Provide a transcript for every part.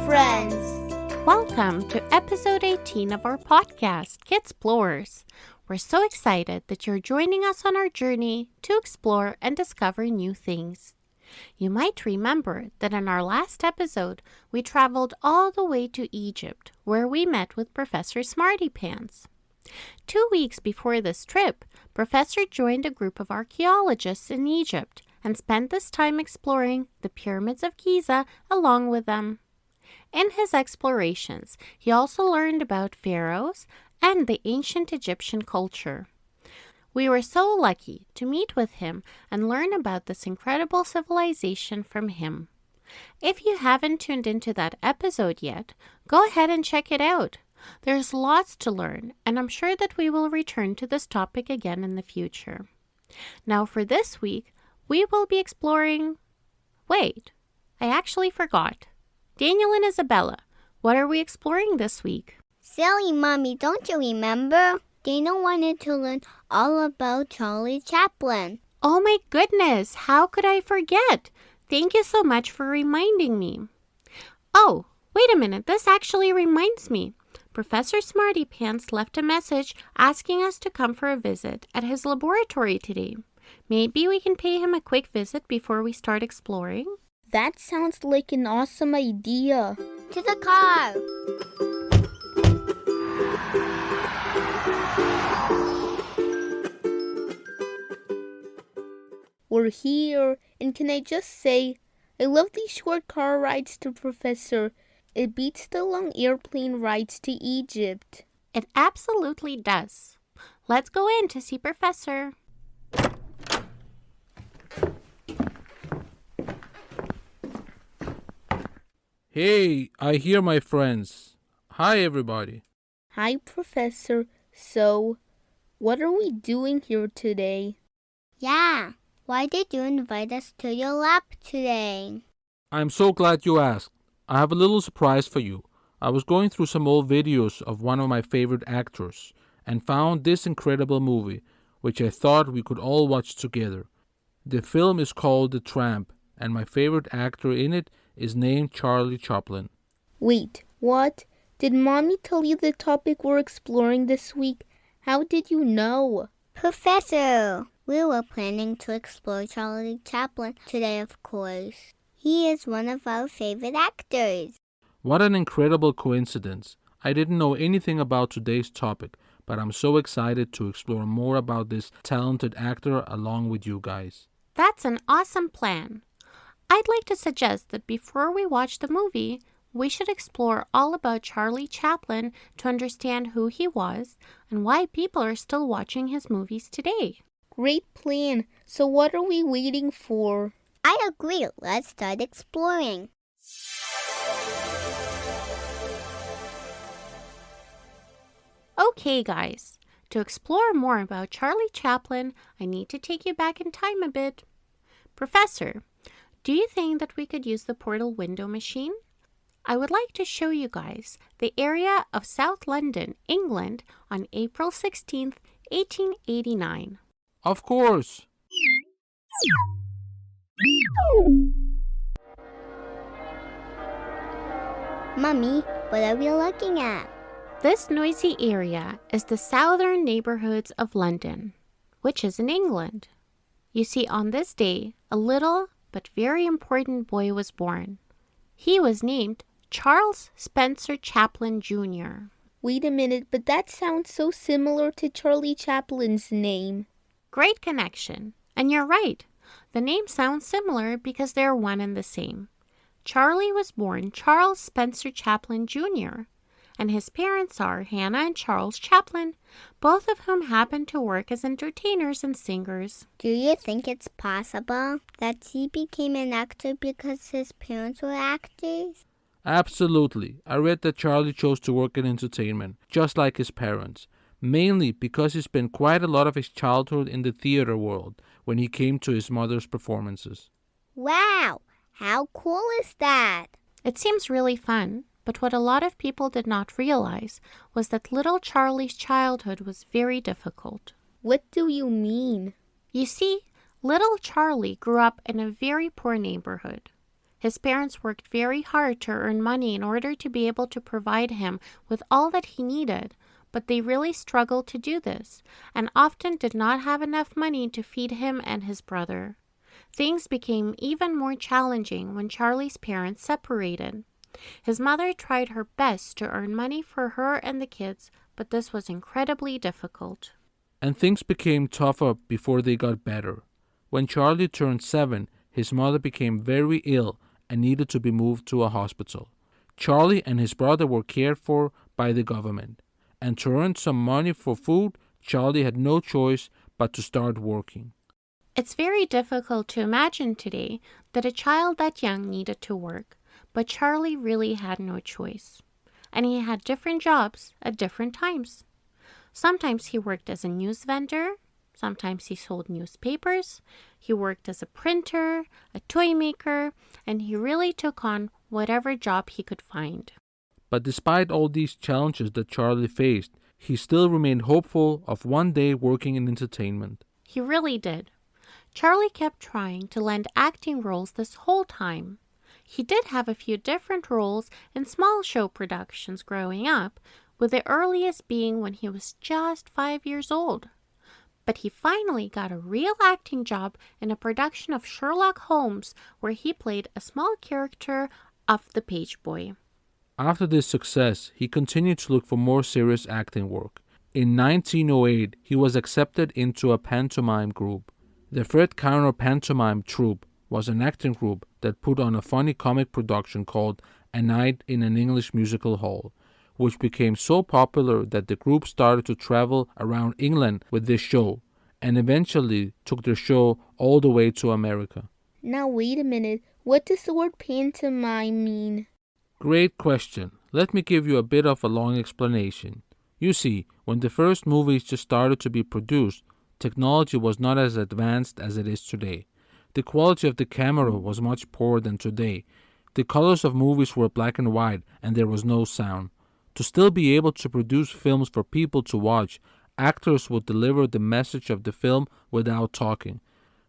friends! Welcome to episode 18 of our podcast, Kidsplorers. We're so excited that you're joining us on our journey to explore and discover new things. You might remember that in our last episode, we traveled all the way to Egypt, where we met with Professor Smartypants. 2 weeks before this trip, Professor joined a group of archaeologists in Egypt and spent this time exploring the pyramids of Giza along with them. In his explorations, he also learned about pharaohs and the ancient Egyptian culture. We were so lucky to meet with him and learn about this incredible civilization from him. If you haven't tuned into that episode yet, go ahead and check it out. There's lots to learn, and I'm sure that we will return to this topic again in the future. Now for this week, we will be exploring... Wait, I actually forgot. Daniel and Isabella, what are we exploring this week? Silly Mommy, don't you remember? Dana wanted to learn all about Charlie Chaplin. Oh my goodness, how could I forget? Thank you so much for reminding me. Oh, wait a minute, this actually reminds me. Professor Smartypants left a message asking us to come for a visit at his laboratory today. Maybe we can pay him a quick visit before we start exploring? That sounds like an awesome idea. To the car! We're here, and can I just say, I love these short car rides to Professor. It beats the long airplane rides to Egypt. It absolutely does. Let's go in to see Professor. Hey, I hear my friends. Hi, everybody. Hi, Professor. So, what are we doing here today? Yeah, why did you invite us to your lab today? I'm so glad you asked. I have a little surprise for you. I was going through some old videos of one of my favorite actors and found this incredible movie, which I thought we could all watch together. The film is called The Tramp, and my favorite actor in it is named Charlie Chaplin. Wait, what? Did Mommy tell you the topic we're exploring this week? How did you know? Professor, we were planning to explore Charlie Chaplin today, of course. He is one of our favorite actors. What an incredible coincidence. I didn't know anything about today's topic, but I'm so excited to explore more about this talented actor along with you guys. That's an awesome plan. I'd like to suggest that before we watch the movie, we should explore all about Charlie Chaplin to understand who he was and why people are still watching his movies today. Great plan. So what are we waiting for? I agree. Let's start exploring. Okay, guys. To explore more about Charlie Chaplin, I need to take you back in time a bit. Professor, do you think that we could use the portal window machine? I would like to show you guys the area of South London, England on April 16th, 1889. Of course. Mommy, what are we looking at? This noisy area is the southern neighborhoods of London, which is in England. You see, on this day, a little but very important boy was born. He was named Charles Spencer Chaplin Jr. Wait a minute, but that sounds so similar to Charlie Chaplin's name. Great connection. And you're right. The names sound similar because they're one and the same. Charlie was born Charles Spencer Chaplin Jr., and his parents are Hannah and Charles Chaplin, both of whom happen to work as entertainers and singers. Do you think it's possible that he became an actor because his parents were actors? Absolutely. I read that Charlie chose to work in entertainment, just like his parents, mainly because he spent quite a lot of his childhood in the theater world when he came to his mother's performances. Wow! How cool is that? It seems really fun. But what a lot of people did not realize was that little Charlie's childhood was very difficult. What do you mean? You see, little Charlie grew up in a very poor neighborhood. His parents worked very hard to earn money in order to be able to provide him with all that he needed, but they really struggled to do this and often did not have enough money to feed him and his brother. Things became even more challenging when Charlie's parents separated. His mother tried her best to earn money for her and the kids, but this was incredibly difficult. And things became tougher before they got better. When Charlie turned 7, his mother became very ill and needed to be moved to a hospital. Charlie and his brother were cared for by the government, and to earn some money for food, Charlie had no choice but to start working. It's very difficult to imagine today that a child that young needed to work, but Charlie really had no choice. And he had different jobs at different times. Sometimes he worked as a news vendor, sometimes he sold newspapers, he worked as a printer, a toy maker, and he really took on whatever job he could find. But despite all these challenges that Charlie faced, he still remained hopeful of one day working in entertainment. He really did. Charlie kept trying to land acting roles this whole time. He did have a few different roles in small show productions growing up, with the earliest being when he was just 5 years old. But he finally got a real acting job in a production of Sherlock Holmes, where he played a small character of the page boy. After this success, he continued to look for more serious acting work. In 1908, he was accepted into a pantomime group. The Fred Karno Pantomime Troupe was an acting group that put on a funny comic production called A Night in an English Musical Hall, which became so popular that the group started to travel around England with this show, and eventually took their show all the way to America. Now wait a minute, what does the word pantomime mean? Great question. Let me give you a bit of a long explanation. You see, when the first movies just started to be produced, technology was not as advanced as it is today. The quality of the camera was much poorer than today. The colors of movies were black and white, and there was no sound. To still be able to produce films for people to watch, actors would deliver the message of the film without talking.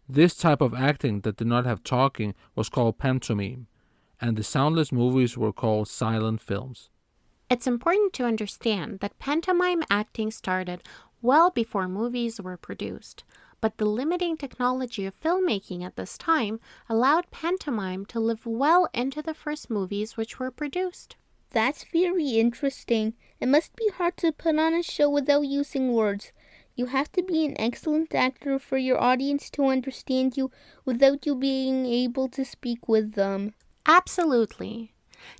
This type of acting that did not have talking was called pantomime, and the soundless movies were called silent films. It's important to understand that pantomime acting started well before movies were produced, but the limiting technology of filmmaking at this time allowed pantomime to live well into the first movies which were produced. That's very interesting. It must be hard to put on a show without using words. You have to be an excellent actor for your audience to understand you without you being able to speak with them. Absolutely.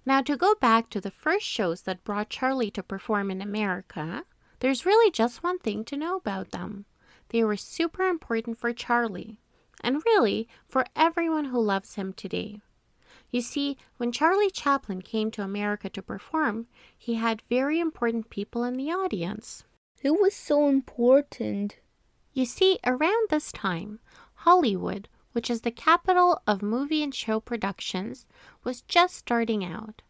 Now, to go back to the first shows that brought Charlie to perform in America, there's really just one thing to know about them. They were super important for Charlie, and really for everyone who loves him today. You see, when Charlie Chaplin came to America to perform, he had very important people in the audience. Who was so important? You see, around this time, Hollywood, which is the capital of movie and show productions, was just starting out.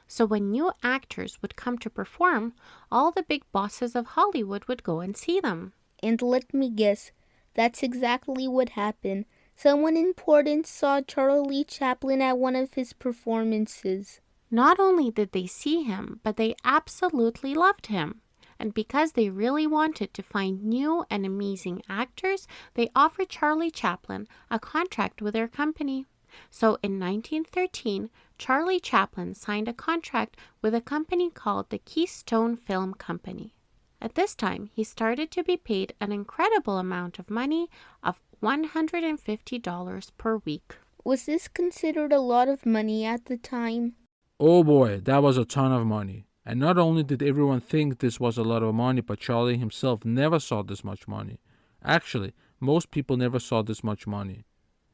So when new actors would come to perform, all the big bosses of Hollywood would go and see them. And let me guess, that's exactly what happened. Someone important saw Charlie Chaplin at one of his performances. Not only did they see him, but they absolutely loved him. And because they really wanted to find new and amazing actors, they offered Charlie Chaplin a contract with their company. So in 1913, Charlie Chaplin signed a contract with a company called the Keystone Film Company. At this time, he started to be paid an incredible amount of money of $150 per week. Was this considered a lot of money at the time? Oh boy, that was a ton of money. And not only did everyone think this was a lot of money, but Charlie himself never saw this much money. Actually, most people never saw this much money.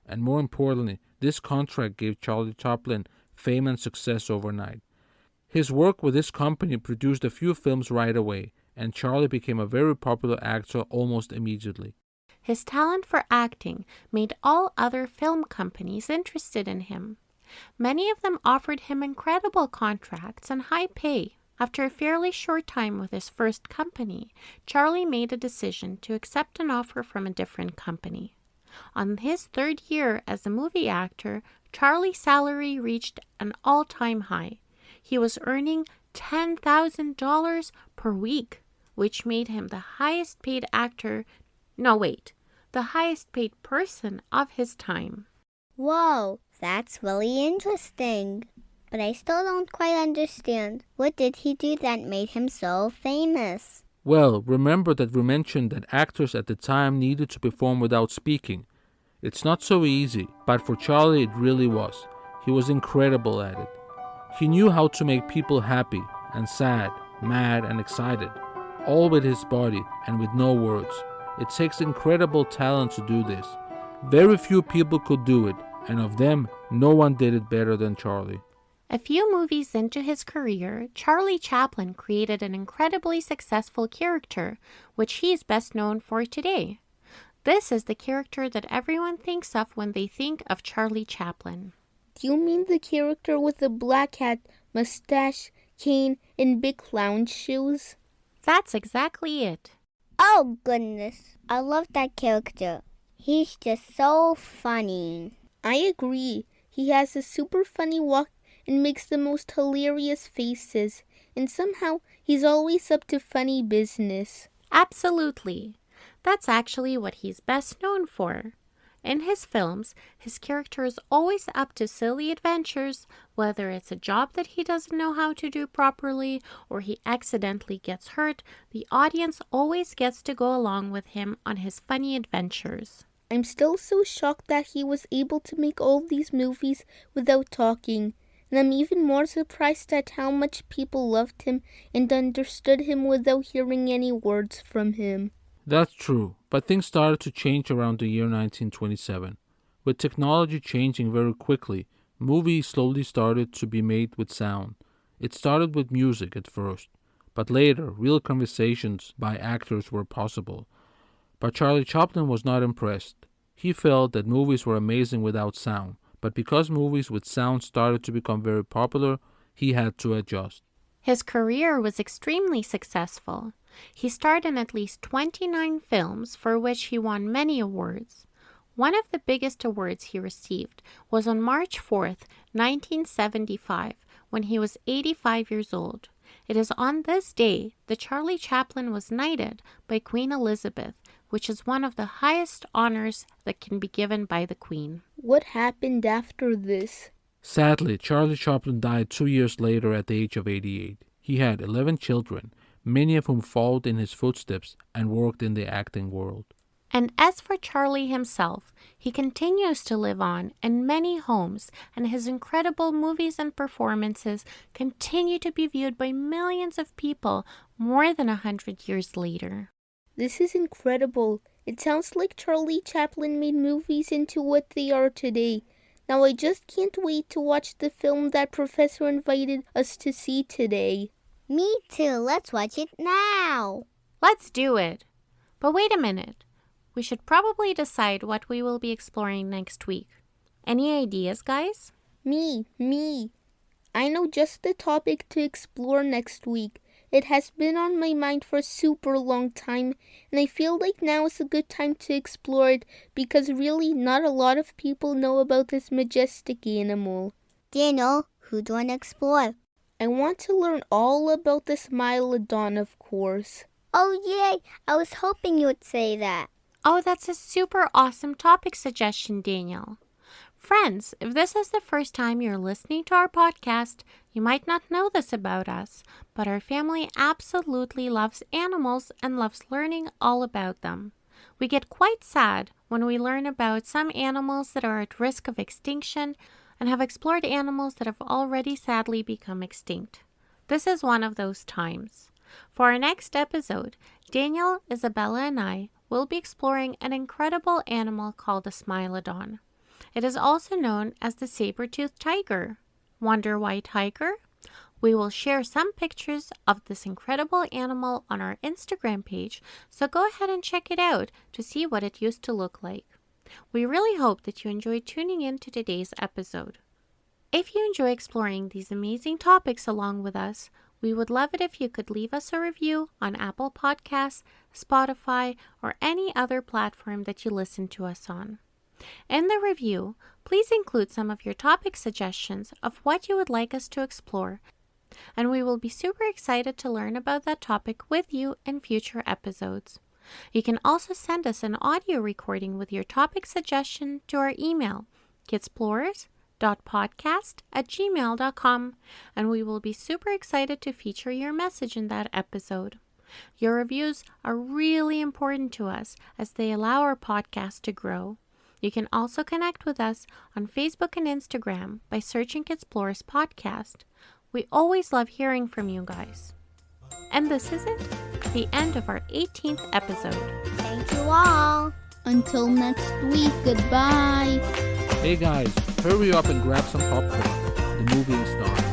And more importantly, this contract gave Charlie Chaplin fame and success overnight. His work with this company produced a few films right away, and Charlie became a very popular actor almost immediately. His talent for acting made all other film companies interested in him. Many of them offered him incredible contracts and high pay. After a fairly short time with his first company, Charlie made a decision to accept an offer from a different company. On his third year as a movie actor, Charlie's salary reached an all-time high. He was earning $10,000 per week, which made him the highest paid the highest paid person of his time. Whoa, that's really interesting. But I still don't quite understand. What did he do that made him so famous? Well, remember that we mentioned that actors at the time needed to perform without speaking. It's not so easy, but for Charlie it really was. He was incredible at it. He knew how to make people happy and sad, mad and excited, all with his body and with no words. It takes incredible talent to do this. Very few people could do it, and of them, no one did it better than Charlie. A few movies into his career, Charlie Chaplin created an incredibly successful character, which he is best known for today. This is the character that everyone thinks of when they think of Charlie Chaplin. Do you mean the character with the black hat, mustache, cane, and big clown shoes? That's exactly it. Oh, goodness. I love that character. He's just so funny. I agree. He has a super funny walk and makes the most hilarious faces. And somehow, he's always up to funny business. Absolutely. That's actually what he's best known for. In his films, his character is always up to silly adventures, whether it's a job that he doesn't know how to do properly or he accidentally gets hurt, the audience always gets to go along with him on his funny adventures. I'm still so shocked that he was able to make all these movies without talking, and I'm even more surprised at how much people loved him and understood him without hearing any words from him. That's true, but things started to change around the year 1927. With technology changing very quickly, movies slowly started to be made with sound. It started with music at first, but later real conversations by actors were possible. But Charlie Chaplin was not impressed. He felt that movies were amazing without sound, but because movies with sound started to become very popular, he had to adjust. His career was extremely successful. He starred in at least 29 films for which he won many awards. One of the biggest awards he received was on March 4th, 1975, when he was 85 years old. It is on this day that Charlie Chaplin was knighted by Queen Elizabeth, which is one of the highest honors that can be given by the Queen. What happened after this? Sadly, Charlie Chaplin died 2 years later at the age of 88. He had 11 children, many of whom followed in his footsteps and worked in the acting world. And as for Charlie himself, he continues to live on in many homes, and his incredible movies and performances continue to be viewed by millions of people more than 100 years later. This is incredible. It sounds like Charlie Chaplin made movies into what they are today. Now I just can't wait to watch the film that Professor invited us to see today. Me too. Let's watch it now. Let's do it. But wait a minute. We should probably decide what we will be exploring next week. Any ideas, guys? Me. I know just the topic to explore next week. It has been on my mind for a super long time, and I feel like now is a good time to explore it because really not a lot of people know about this majestic animal. Daniel, who do you want to explore? I want to learn all about the Smilodon, of course. Oh, yay! I was hoping you would say that. Oh, that's a super awesome topic suggestion, Daniel. Friends, if this is the first time you're listening to our podcast, you might not know this about us, but our family absolutely loves animals and loves learning all about them. We get quite sad when we learn about some animals that are at risk of extinction and have explored animals that have already sadly become extinct. This is one of those times. For our next episode, Daniel, Isabella, and I will be exploring an incredible animal called the Smilodon. It is also known as the saber-toothed tiger. Wonder why tiger? We will share some pictures of this incredible animal on our Instagram page, so go ahead and check it out to see what it used to look like. We really hope that you enjoyed tuning in to today's episode. If you enjoy exploring these amazing topics along with us, we would love it if you could leave us a review on Apple Podcasts, Spotify, or any other platform that you listen to us on. In the review, Please include some of your topic suggestions of what you would like us to explore, and we will be super excited to learn about that topic with you in future episodes. You can also send us an audio recording with your topic suggestion to our email, kidsplorers.podcast@gmail.com, and we will be super excited to feature your message in that episode. Your reviews are really important to us as they allow our podcast to grow. You can also connect with us on Facebook and Instagram by searching Kidsplorers Podcast. We always love hearing from you guys. And this is it, the end of our 18th episode. Thank you all. Until next week, goodbye. Hey guys, hurry up and grab some popcorn. The movie is starting.